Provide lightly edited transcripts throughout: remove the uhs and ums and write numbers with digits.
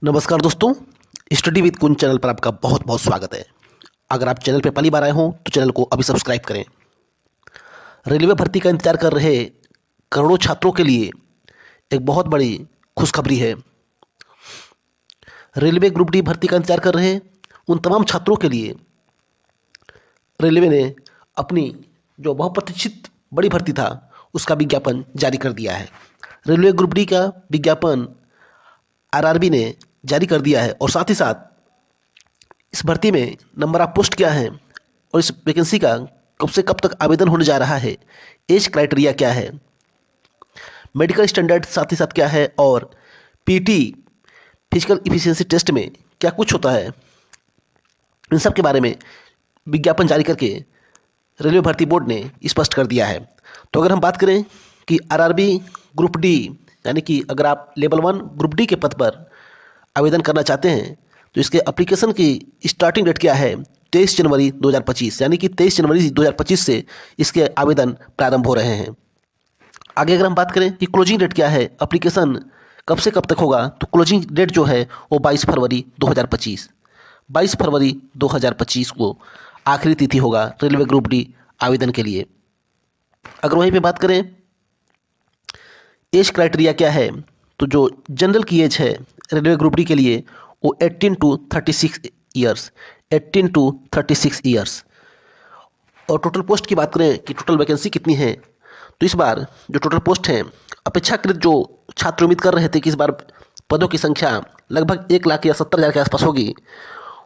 नमस्कार दोस्तों, study with Kunj channel पर आपका बहुत बहुत स्वागत है। अगर आप चैनल पर पहली बार आए हों तो चैनल को अभी सब्सक्राइब करें। रेलवे भर्ती का इंतजार कर रहे करोड़ों छात्रों के लिए एक बहुत बड़ी खुशखबरी है। रेलवे ग्रुप डी भर्ती का इंतजार कर रहे उन तमाम छात्रों के लिए रेलवे ने अपनी जो बहुप्रतीक्षित बड़ी भर्ती था उसका विज्ञापन जारी कर दिया है। रेलवे ग्रुप डी का विज्ञापन आरआरबी ने जारी कर दिया है और साथ ही साथ इस भर्ती में नंबर ऑफ पोस्ट क्या है और इस वैकेंसी का कब से कब तक आवेदन होने जा रहा है, एज क्राइटेरिया क्या है, मेडिकल स्टैंडर्ड साथ ही साथ क्या है और पीटी फिजिकल इफिशिएंसी टेस्ट में क्या कुछ होता है, इन सब के बारे में विज्ञापन जारी करके रेलवे भर्ती बोर्ड ने स्पष्ट कर दिया है। तो अगर हम बात करें कि आरआरबी ग्रुप डी यानी कि अगर आप लेवल 1 ग्रुप डी के पद पर आवेदन करना चाहते हैं तो इसके एप्लीकेशन की स्टार्टिंग डेट क्या है, 23 जनवरी 2025 यानी कि 23 जनवरी 2025 से इसके आवेदन प्रारंभ हो रहे हैं। आगे अगर हम बात करें कि क्लोजिंग डेट क्या है, एप्लीकेशन कब से कब तक होगा, तो क्लोजिंग डेट जो है वो 22 फरवरी 2025 22 फरवरी 2025 को आखिरी तिथि होगा रेलवे ग्रुप डी आवेदन के लिए। अगर वहीं पे बात करें एज क्राइटेरिया क्या है, तो जो जनरल की एज है रेलवे ग्रुप डी के लिए वो 18 टू 36 ईयर्स 18 टू 36 ईयर्स। और टोटल पोस्ट की बात करें कि टोटल वैकेंसी कितनी है, तो इस बार जो टोटल पोस्ट हैं अपेक्षाकृत जो छात्र उम्मीद कर रहे थे कि इस बार पदों की संख्या लगभग 1 लाख या 70,000 के आसपास होगी,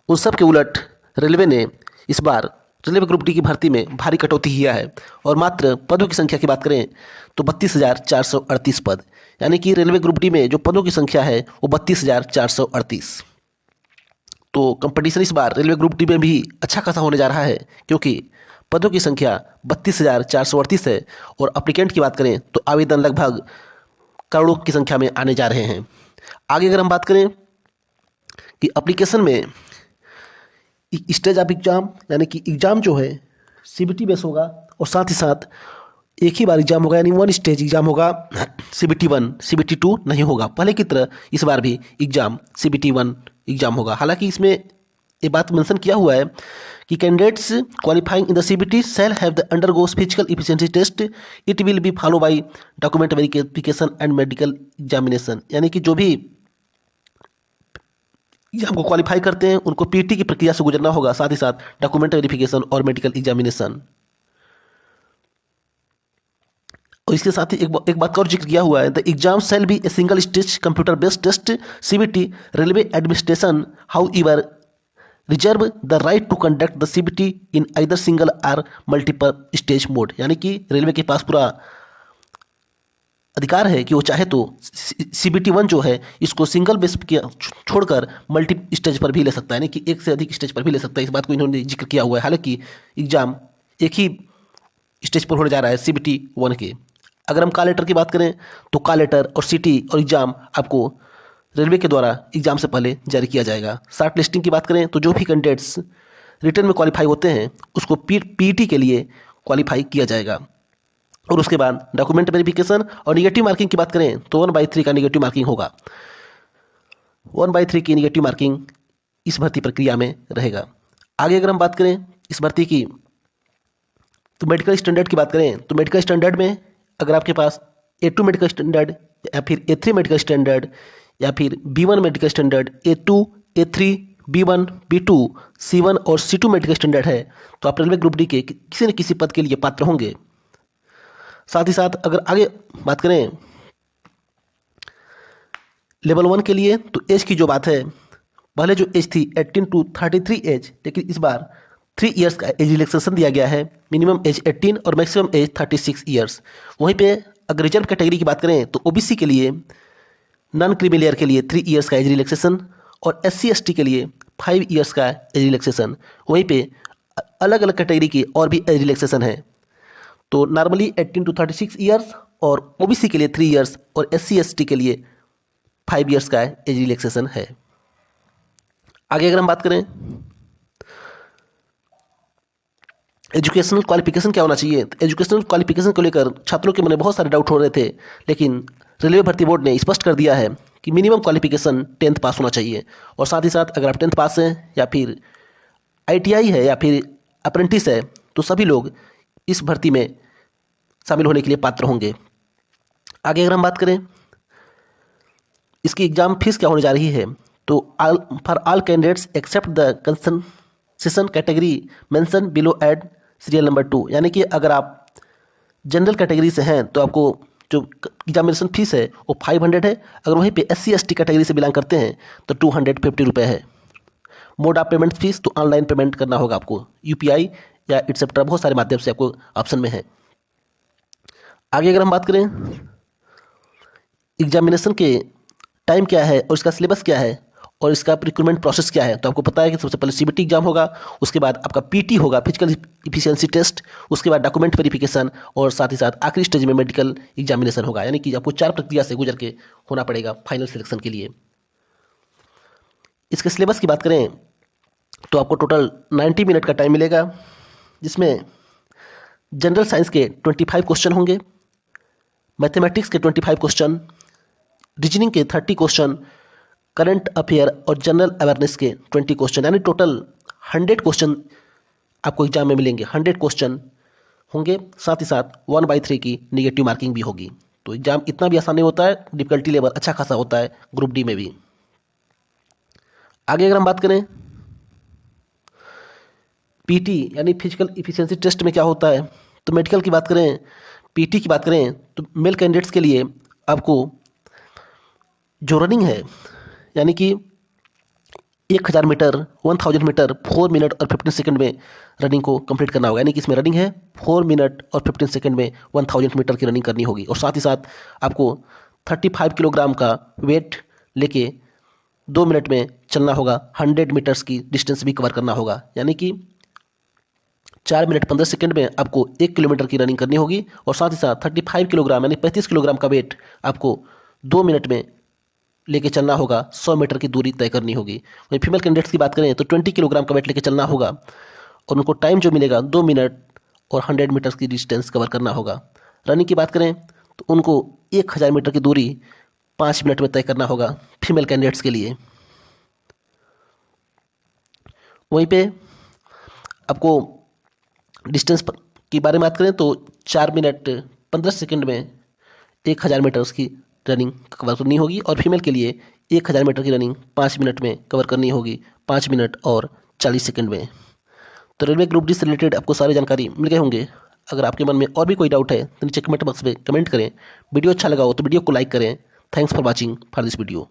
उन सब के उलट रेलवे ने इस बार रेलवे ग्रुप डी की भर्ती में भारी कटौती किया है और मात्र पदों की संख्या की बात करें तो 32,438 पद, यानी कि रेलवे ग्रुप डी में जो पदों की संख्या है वो 32,438। तो कंपटीशन इस बार रेलवे ग्रुप डी में भी अच्छा खासा होने जा रहा है क्योंकि पदों की संख्या 32,438 है और अप्लीकेंट की बात करें तो आवेदन लगभग करोड़ों की संख्या में आने जा रहे हैं। आगे अगर हम बात करें कि एप्लीकेशन में स्टेज ऑफ एग्ज़ाम यानी कि एग्ज़ाम जो है सीबीटी बेस होगा और साथ ही साथ एक ही बार एग्जाम होगा यानी 1 स्टेज एग्जाम होगा, सीबीटी 1 सीबीटी 2 नहीं होगा। पहले की तरह इस बार भी एग्जाम सीबीटी 1 एग्जाम होगा। हालांकि इसमें ये बात मेंशन किया हुआ है कि candidates qualifying in the CBT shall have the undergoes physical efficiency test, it will be follow by document verification and medical examination, यानी कि जो भी एग्जाम को क्वालिफाई करते हैं उनको पीटी की प्रक्रिया से गुजरना होगा, साथ ही साथ डॉक्यूमेंट वेरिफिकेशन और मेडिकल एग्जामिनेशन। और इसके साथ ही एक बात का और जिक्र किया हुआ है, the exam shall be a single stage computer based test CBT, railway administration however reserve the right to conduct the CBT in either single or multiple stage mode, यानी कि रेलवे के पास पूरा अधिकार है कि वो चाहे तो सीबीटी 1 जो है इसको सिंगल बेस के छोड़कर मल्टी स्टेज पर भी ले सकता है, यानी कि एक से अधिक स्टेज पर भी ले सकता है। इस बात को इन्होंने जिक्र किया हुआ है। हालांकि एग्जाम एक ही स्टेज पर होने जा रहा है सीबीटी 1 के। अगर हम कॉल लेटर की बात करें तो कॉल लेटर और सीटी और एग्ज़ाम आपको रेलवे के द्वारा एग्ज़ाम से पहले जारी किया जाएगा। शॉर्ट लिस्टिंग की बात करें तो जो भी कैंडिडेट्स रिटर्न में क्वालिफाई होते हैं उसको पीटी के लिए क्वालिफाई किया जाएगा। और उसके बाद डॉक्यूमेंट वेरिफिकेशन और निगेटिव मार्किंग की बात करें तो 1/3 का निगेटिव मार्किंग होगा। 1/3 की निगेटिव मार्किंग इस भर्ती प्रक्रिया में रहेगा। आगे अगर हम बात करें इस भर्ती की तो मेडिकल स्टैंडर्ड की बात करें तो मेडिकल स्टैंडर्ड में अगर आपके पास A2 मेडिकल स्टैंडर्ड या फिर A3 मेडिकल स्टैंडर्ड या फिर B1 medical standard, A2 A3 B1 B2 C1 और C2 मेडिकल स्टैंडर्ड है तो आप रेलवे ग्रुप डी के किसी न किसी पद के लिए पात्र होंगे। साथ ही साथ अगर आगे बात करें लेवल 1 के लिए तो एज की जो बात है, पहले जो एज थी 18 टू 33 एज, लेकिन इस बार 3 इयर्स का एज रिलैक्सेशन दिया गया है। मिनिमम एज 18 और मैक्सिमम एज 36 इयर्स। वहीं पे अगर रिजर्व कैटेगरी की बात करें तो ओबीसी के लिए नॉन क्रीमी लेयर के लिए 3 इयर्स का एज रिलैक्सेशन और SC ST के लिए 5 इयर्स का एज रिलैक्सेशन। वहीं पे अलग अलग कैटेगरी की और भी एज रिलैक्सेशन है। तो नॉर्मली 18 टू 36 इयर्स और ओबीसी के लिए 3 इयर्स और SC ST के लिए 5 इयर्स का एज रिलैक्सेशन है। आगे अगर हम बात करें एजुकेशनल क्वालिफिकेशन क्या होना चाहिए, तो एजुकेशनल क्वालिफिकेशन को लेकर छात्रों के मन में बहुत सारे डाउट हो रहे थे, लेकिन रेलवे भर्ती बोर्ड ने स्पष्ट कर दिया है कि मिनिमम क्वालिफिकेशन 10th पास होना चाहिए। और साथ ही साथ अगर आप 10th पास हैं या फिर ITI है या फिर अप्रेंटिस है तो सभी लोग इस भर्ती में शामिल होने के लिए पात्र होंगे। आगे अगर हम बात करें इसकी एग्ज़ाम फीस क्या होने जा रही है, तो for all candidates except the concession category mention below at serial number 2, यानी कि अगर आप जनरल कैटेगरी से हैं तो आपको जो एग्जामिनेशन फीस है वो 500 है। अगर वहीं पे SC/ST कैटेगरी से बिलोंग करते हैं तो 250 रुपये है। मोड ऑफ पेमेंट फीस तो ऑनलाइन पेमेंट करना होगा आपको, UPI या एटसेट्रा बहुत सारे माध्यम से आपको ऑप्शन में है। आगे अगर हम बात करें एग्जामिनेशन के टाइम क्या है और इसका सिलेबस क्या है और इसका रिक्रूटमेंट प्रोसेस क्या है, तो आपको पता है कि सबसे पहले CBT एग्जाम होगा, उसके बाद आपका PT होगा, फिजिकल इफिशियंसी टेस्ट, उसके बाद डॉक्यूमेंट वेरिफिकेशन और साथ ही साथ आखिरी स्टेज में मेडिकल एग्जामिनेशन होगा। यानी कि आपको 4 प्रक्रिया से गुजर के होना पड़ेगा फाइनल सिलेक्शन के लिए। इसके सिलेबस की बात करें तो आपको टोटल 90 मिनट का टाइम मिलेगा, जिसमें जनरल साइंस के 25 क्वेश्चन होंगे, मैथमेटिक्स के 25 क्वेश्चन, रीजनिंग के 30 क्वेश्चन, करंट अफेयर और जनरल अवेयरनेस के 20 क्वेश्चन, यानी टोटल 100 क्वेश्चन आपको एग्जाम में मिलेंगे। 100 क्वेश्चन होंगे, साथ ही साथ 1/3 की निगेटिव मार्किंग भी होगी। तो एग्जाम इतना भी आसान नहीं होता है, डिफिकल्टी लेवल अच्छा खासा होता है ग्रुप डी में भी। आगे अगर हम बात करें PT यानी फिजिकल इफिशियंसी टेस्ट में क्या होता है, तो मेडिकल की बात करें, PT की बात करें तो मेल कैंडिडेट्स के लिए आपको जो रनिंग है यानी कि 1000 मीटर 1000 मीटर 4 मिनट और 15 सेकंड में रनिंग को कंप्लीट करना होगा। यानी कि इसमें रनिंग है 4 मिनट और 15 सेकंड में 1000 मीटर की रनिंग करनी होगी। और साथ ही साथ आपको 35 किलोग्राम का वेट लेके 2 मिनट में चलना होगा। 100 मीटर्स की डिस्टेंस भी कवर करना होगा, यानी कि 4 मिनट 15 सेकंड में आपको 1 किलोमीटर की रनिंग करनी होगी। और साथ ही साथ 35 किलोग्राम यानी 35 किलोग्राम का वेट आपको 2 मिनट में लेके चलना होगा। 100 मीटर की दूरी तय करनी होगी। वहीं फीमेल कैंडिडेट्स की बात करें तो 20 किलोग्राम का वेट लेके चलना होगा और उनको टाइम जो मिलेगा 2 मिनट और 100 मीटर्स की डिस्टेंस कवर करना होगा। रनिंग की बात करें तो उनको 1000 मीटर की दूरी 5 मिनट में तय करना होगा फीमेल कैंडिडेट्स के लिए। वहीं पे आपको डिस्टेंस की बारे में बात करें तो 4 मिनट 15 सेकंड में 1000 मीटर की रनिंग कवर करनी होगी। और फीमेल के लिए 1000 मीटर की रनिंग 5 मिनट में कवर करनी होगी, 5 मिनट और 40 सेकंड में। तो रेलवे ग्रुप डी से रिलेटेड आपको सारी जानकारी मिल गए होंगे। अगर आपके मन में और भी कोई डाउट है तो नीचे कमेंट बॉक्स में कमेंट करें। वीडियो अच्छा लगा हो तो वीडियो को लाइक करें। Thanks for watching for this video.